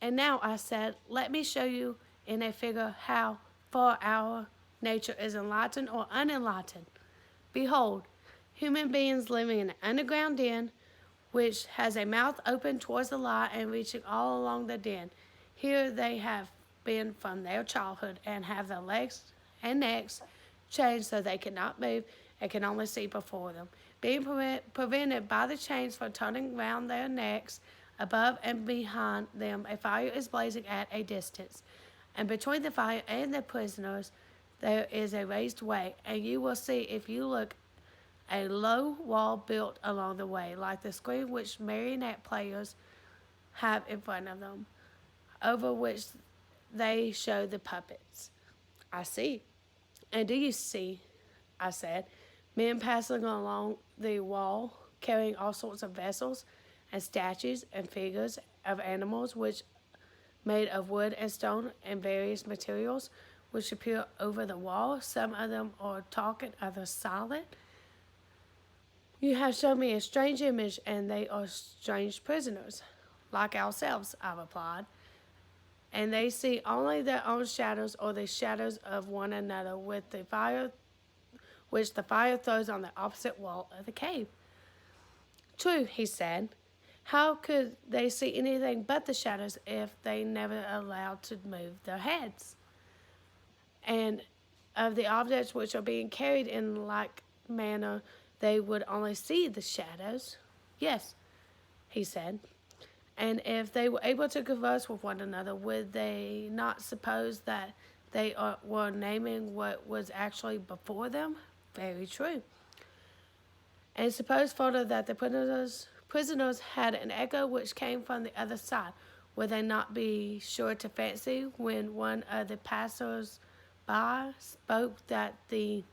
And now, I said, let me show you in a figure how far our nature is enlightened or unenlightened. Behold, human beings living in an underground den, which has a mouth open towards the light and reaching all along the den. Here they have been from their childhood and have their legs and necks chained so they cannot move and can only see before them, being prevented by the chains from turning round their necks. Above and behind them a fire is blazing at a distance, and between the fire and the prisoners there is a raised way, and you will see if you look a low wall built along the way, like the screen which marionette players have in front of them, over which they show the puppets. I see. And do you see, I said, men passing along the wall, carrying all sorts of vessels and statues and figures of animals which made of wood and stone and various materials, which appear over the wall. Some of them are talking, others silent. You have shown me a strange image, and they are strange prisoners, like ourselves, I replied, and they see only their own shadows or the shadows of one another with the fire which the fire throws on the opposite wall of the cave. True, he said. How could they see anything but the shadows if they never allowed to move their heads? And of the objects which are being carried in like manner, they would only see the shadows. Yes, he said. And if they were able to converse with one another, would they not suppose that they were naming what was actually before them? Very true. And suppose further that the prisoners had an echo which came from the other side. Would they not be sure to fancy, when one of the passers-by spoke, that the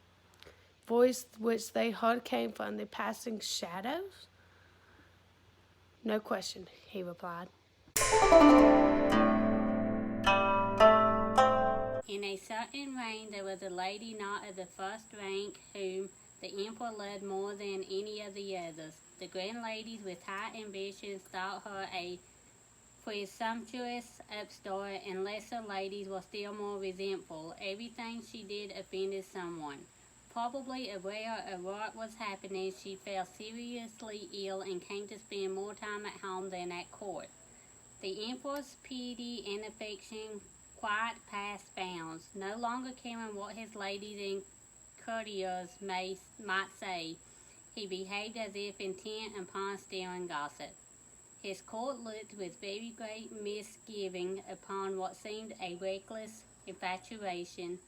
voice which they heard came from the passing shadows? No question, he replied. In a certain reign there was a lady not of the first rank, whom the emperor loved more than any of the others. The grand ladies with high ambitions thought her a presumptuous upstart, and lesser ladies were still more resentful. Everything she did offended someone. Probably aware of what was happening, she fell seriously ill and came to spend more time at home than at court. The emperor's pity and affection quite passed bounds. No longer caring what his ladies and courtiers might say, he behaved as if intent upon stirring gossip. His court looked with very great misgiving upon what seemed a reckless infatuation.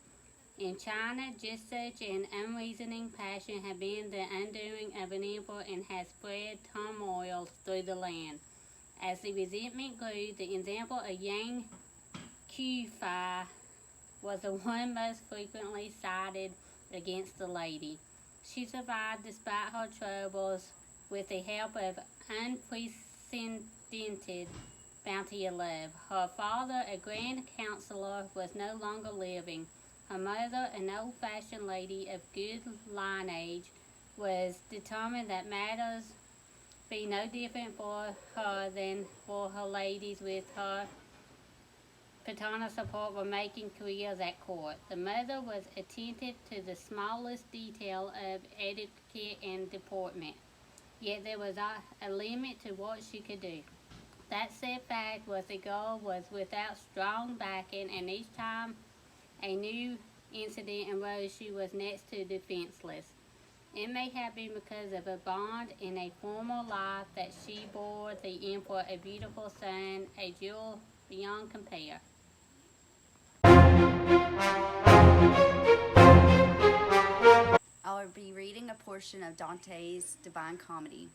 In China, just such an unreasoning passion had been the undoing of an emperor and had spread turmoil through the land. As the resentment grew, the example of Yang Qiufei was the one most frequently cited against the lady. She survived despite her troubles with the help of unprecedented bounty of love. Her father, a grand counselor, was no longer living. Her mother, an old-fashioned lady of good lineage, was determined that matters be no different for her than for her ladies with her paternal support were making careers at court. The mother was attentive to the smallest detail of etiquette and deportment, yet there was a limit to what she could do. That said fact was the girl was without strong backing, and each time a new incident arose, she was next to defenseless. It may have been because of a bond in a former life that she bore the emperor a beautiful son, a jewel beyond compare. I will be reading a portion of Dante's Divine Comedy.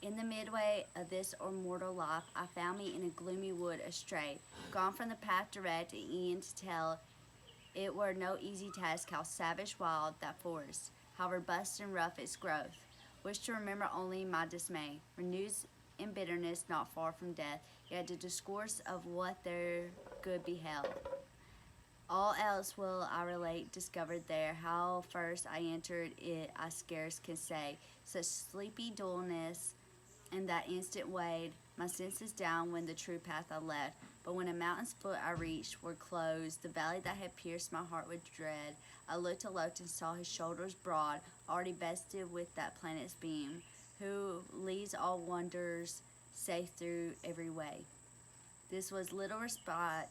In the midway of this immortal life, I found me in a gloomy wood astray, gone from the path direct, and e'en to tell it were no easy task how savage wild that forest, how robust and rough its growth. Wish to remember only my dismay, renews in bitterness not far from death, yet to discourse of what there good beheld. All else will I relate, discovered there. How first I entered it I scarce can say. Such sleepy dullness in that instant weighed my senses down when the true path I left. But when a mountain's foot I reached were closed, the valley that had pierced my heart with dread, I looked aloft and saw his shoulders broad, already vested with that planet's beam, who leads all wonders safe through every way. This was little respite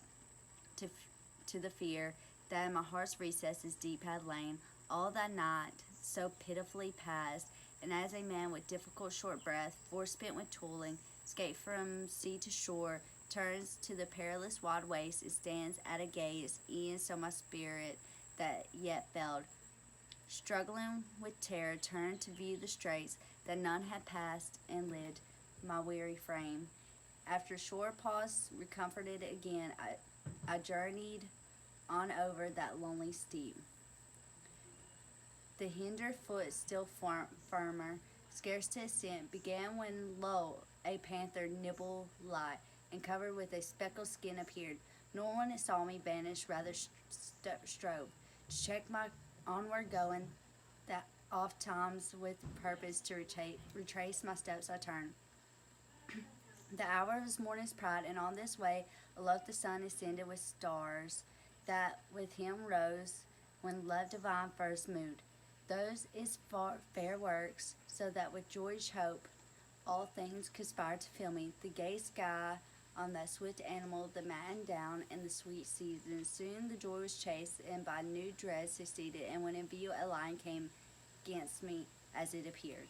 to the fear that in my heart's recesses deep had lain. All that night so pitifully passed, and as a man with difficult short breath, forespent with toiling, escaped from sea to shore, turns to the perilous wide waste, it stands at a gaze, e'en so my spirit that yet failed, struggling with terror, turned to view the straits that none had passed, and lived my weary frame. After a short pause, recomforted again, I journeyed on over that lonely steep. The hinder foot still firmer, scarce to ascent, began when lo, a panther nibble light, and covered with a speckled skin appeared. Nor when it saw me vanish, rather strove to check my onward going, that oft times with purpose to retrace my steps I turned. The hour of his morning's pride, and on this way, aloft the sun ascended with stars, that with him rose when love divine first moved. Those is fair works, so that with joy's hope all things conspire to fill me. The gay sky on that swift animal, the matin down, and the sweet season. Soon the joy was chased, and by new dread succeeded, and when in view a lion came against me as it appeared.